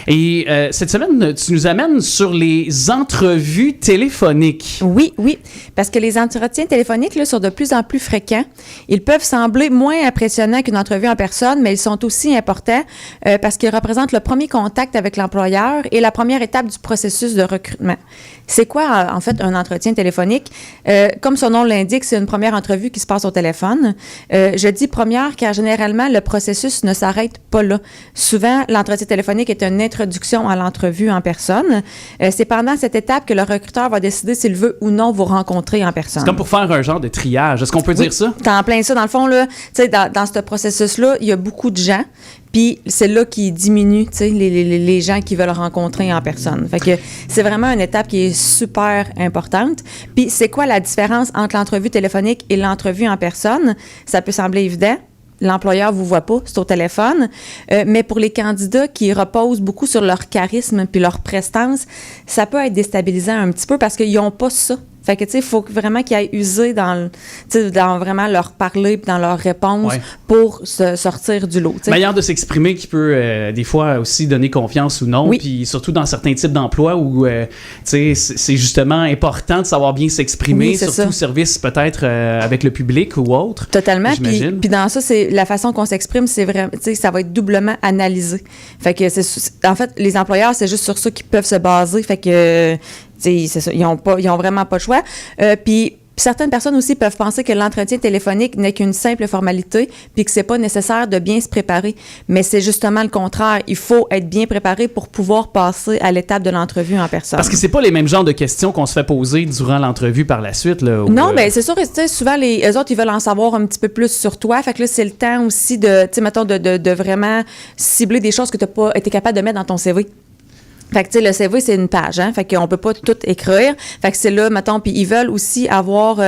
Et cette semaine, tu nous amènes sur les entrevues téléphoniques. Oui, parce que les entretiens téléphoniques là, sont de plus en plus fréquents. Ils peuvent sembler moins impressionnants qu'une entrevue en personne, mais ils sont aussi importants parce qu'ils représentent le premier contact avec l'employeur et la première étape du processus de recrutement. C'est quoi, en fait, un entretien téléphonique? Comme son nom l'indique, c'est une première entrevue qui se passe au téléphone. Je dis première car généralement, le processus ne s'arrête pas là. Souvent, l'entretien téléphonique est une introduction à l'entrevue en personne. C'est pendant cette étape que le recruteur va décider s'il veut ou non vous rencontrer en personne. C'est comme pour faire un genre de triage. Est-ce qu'on peut dire ça? T'es en plein ça. Dans le fond, là, dans ce processus-là, il y a beaucoup de gens. Puis c'est là qui diminue les gens qui veulent rencontrer en personne. Fait que c'est vraiment une étape qui est super importante. Puis c'est quoi la différence entre l'entrevue téléphonique et l'entrevue en personne? Ça peut sembler évident. L'employeur vous voit pas, c'est au téléphone. Mais pour les candidats qui reposent beaucoup sur leur charisme puis leur prestance, ça peut être déstabilisant un petit peu parce qu'ils n'ont pas ça. Fait que, tu sais, il faut vraiment qu'ils aillent user dans vraiment leur parler puis dans leur réponse pour se sortir du lot. T'sais. Manière de s'exprimer qui peut, des fois, aussi donner confiance ou non. Puis surtout dans certains types d'emplois où, tu sais, c'est justement important de savoir bien s'exprimer, surtout au service peut-être avec le public ou autre. Totalement. Puis dans ça, c'est la façon qu'on s'exprime, c'est vraiment, tu sais, ça va être doublement analysé. Fait que, en fait, les employeurs, c'est juste sur ça qu'ils peuvent se baser. Fait que... c'est ça, ils ont vraiment pas le choix. Puis certaines personnes aussi peuvent penser que l'entretien téléphonique n'est qu'une simple formalité puis que c'est pas nécessaire de bien se préparer. Mais c'est justement le contraire. Il faut être bien préparé pour pouvoir passer à l'étape de l'entrevue en personne. Parce que c'est pas les mêmes genres de questions qu'on se fait poser durant l'entrevue par la suite. Là, non, bien c'est sûr. Souvent, eux autres, ils veulent en savoir un petit peu plus sur toi. Fait que là, c'est le temps aussi de, tu sais, mettons, de vraiment cibler des choses que tu n'as pas été capable de mettre dans ton CV. Fait que, tu sais, le CV, c'est une page, hein. Fait qu'on peut pas tout écrire. Fait que c'est là, mettons, puis ils veulent aussi avoir, tu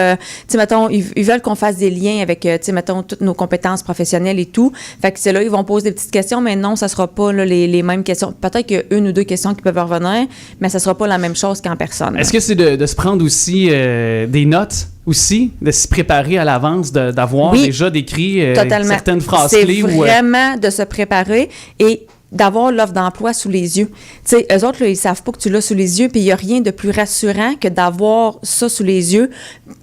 sais, mettons, ils veulent qu'on fasse des liens avec, tu sais, mettons, toutes nos compétences professionnelles et tout. Fait que c'est là, ils vont poser des petites questions, mais non, ça sera pas, là, les mêmes questions. Peut-être qu'il y a une ou deux questions qui peuvent revenir, mais ça sera pas la même chose qu'en personne. Est-ce que c'est de se prendre aussi des notes? Aussi, de se préparer à l'avance, d'avoir déjà décrit certaines phrases clés? C'est vraiment de se préparer et d'avoir l'offre d'emploi sous les yeux. Tu sais, eux autres, là, ils savent pas que tu l'as sous les yeux, puis il y a rien de plus rassurant que d'avoir ça sous les yeux,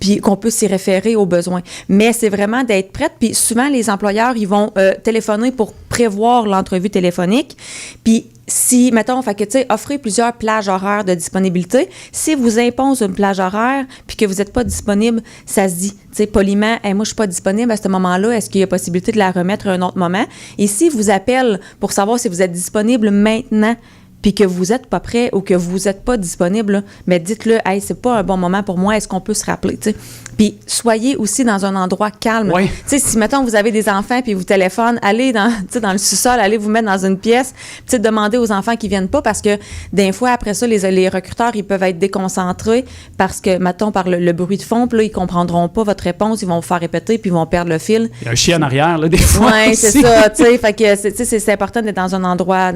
puis qu'on peut s'y référer aux besoins. Mais c'est vraiment d'être prête, puis souvent, les employeurs, ils vont téléphoner pour prévoir l'entrevue téléphonique, puis si, mettons, fait que, tu sais, offrez plusieurs plages horaires de disponibilité. Si vous imposez une plage horaire puis que vous n'êtes pas disponible, ça se dit, tu sais, poliment, hey, moi, je suis pas disponible à ce moment-là. Est-ce qu'il y a possibilité de la remettre à un autre moment? Et si vous appelle pour savoir si vous êtes disponible maintenant puis que vous n'êtes pas prêt ou que vous n'êtes pas disponible, là, mais dites-le, hey, c'est pas un bon moment pour moi, est-ce qu'on peut se rappeler, tu sais? Puis soyez aussi dans un endroit calme. Oui. Tu sais, si, mettons, vous avez des enfants puis vous téléphonez, allez dans le sous-sol, allez vous mettre dans une pièce, puis demandez aux enfants qui viennent pas parce que des fois, après ça, les recruteurs, ils peuvent être déconcentrés parce que, mettons, par le bruit de fond, puis là, ils comprendront pas votre réponse, ils vont vous faire répéter puis ils vont perdre le fil. Il y a un chien en arrière, là, des fois. Oui, c'est ça, tu sais. Fait que, c'est important d'être dans un endroit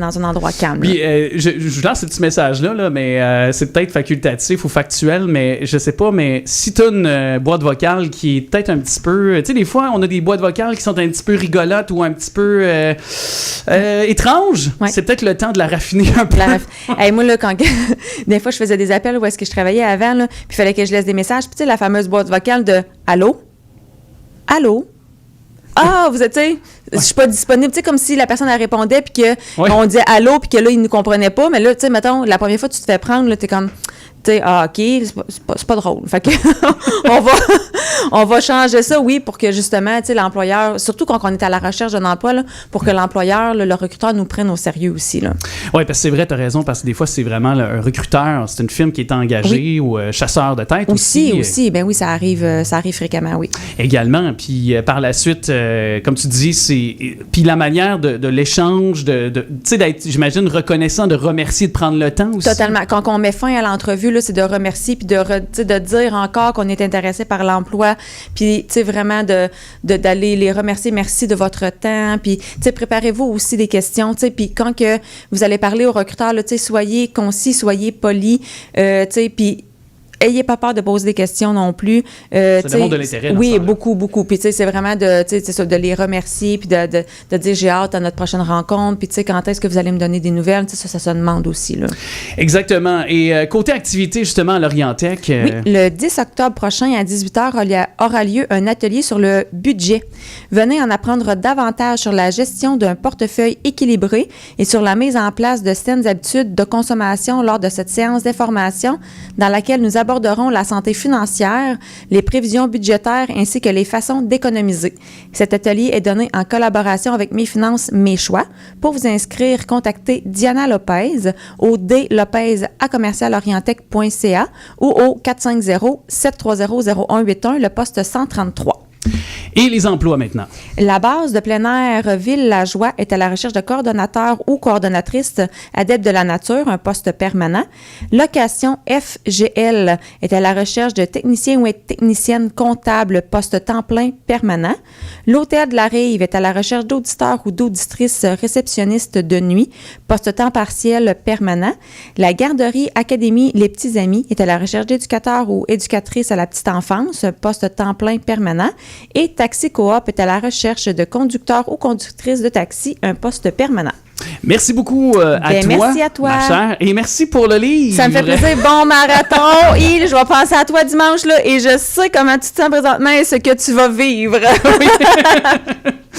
calme. Puis, je lance ce petit message-là, là, mais c'est peut-être facultatif ou factuel, mais je sais pas, mais si tu as une boîte vocale qui est peut-être un petit peu... Tu sais, des fois, on a des boîtes vocales qui sont un petit peu rigolotes ou un petit peu étranges. C'est peut-être le temps de la raffiner un peu. Hey, moi, là, des fois, je faisais des appels où est-ce que je travaillais avant, là, puis il fallait que je laisse des messages. Puis, tu sais, la fameuse boîte vocale de « Allô? Allô? » Ah, vous êtes, tu sais, je suis pas disponible. Tu sais, comme si la personne, elle répondait, puis qu'on disait allô, puis que là, il ne comprenait pas. Mais là, tu sais, mettons, la première fois que tu te fais prendre, là, t'es comme, tu sais, ah, OK, c'est pas drôle. Fait que, on va changer ça, oui, pour que justement, tu sais, l'employeur, surtout quand on est à la recherche d'un emploi, là, pour que l'employeur, le recruteur nous prenne au sérieux aussi, là. Oui, parce que c'est vrai, t'as raison, parce que des fois, c'est vraiment un recruteur, c'est une firme qui est engagée ou chasseur de tête aussi. Aussi, ben oui, ça arrive fréquemment, oui. Également, puis par la suite, comme tu dis, puis la manière de l'échange, tu sais, d'être, j'imagine, reconnaissant, de remercier, de prendre le temps aussi. Totalement. Quand on met fin à l'entrevue, là, c'est de remercier puis de dire encore qu'on est intéressé par l'emploi, puis tu sais vraiment d'aller les remercier, merci de votre temps, puis tu sais préparez-vous aussi des questions, tu sais, puis quand que vous allez parler au recruteur, tu sais soyez concis, soyez poli, tu sais, puis ayez pas peur de poser des questions non plus. Ça démontre de l'intérêt. Oui, beaucoup, beaucoup. Puis, tu sais, c'est vraiment de les remercier, puis de dire j'ai hâte à notre prochaine rencontre, puis, tu sais, quand est-ce que vous allez me donner des nouvelles? Tu sais, ça se demande aussi, là. Exactement. Et côté activité, justement, à l'Orientech. Oui, le 10 octobre prochain, à 18h, aura lieu un atelier sur le budget. Venez en apprendre davantage sur la gestion d'un portefeuille équilibré et sur la mise en place de saines habitudes de consommation lors de cette séance d'information dans laquelle nous aborderons la santé financière, les prévisions budgétaires ainsi que les façons d'économiser. Cet atelier est donné en collaboration avec Mes Finances, Mes Choix. Pour vous inscrire, contactez Diana Lopez au dlopez@commercialorientech.ca ou au 450-730-0181, le poste 133. Et les emplois maintenant. La base de plein air Ville-la-Joie est à la recherche de coordonnateurs ou coordonnatrices adeptes de la nature, un poste permanent. Location FGL est à la recherche de techniciens ou techniciennes comptables, poste temps plein permanent. L'Hôtel de la Rive est à la recherche d'auditeurs ou d'auditrices réceptionnistes de nuit, poste temps partiel permanent. La garderie Académie Les Petits Amis est à la recherche d'éducateurs ou éducatrices à la petite enfance, poste temps plein permanent. Et Taxi Coop est à la recherche de conducteurs ou conductrices de taxi, un poste permanent. Merci beaucoup à toi. Merci à toi. Ma chère. Et merci pour le livre. Ça me fait plaisir. Bon marathon. Et je vais penser à toi dimanche là, et je sais comment tu te sens présentement et ce que tu vas vivre.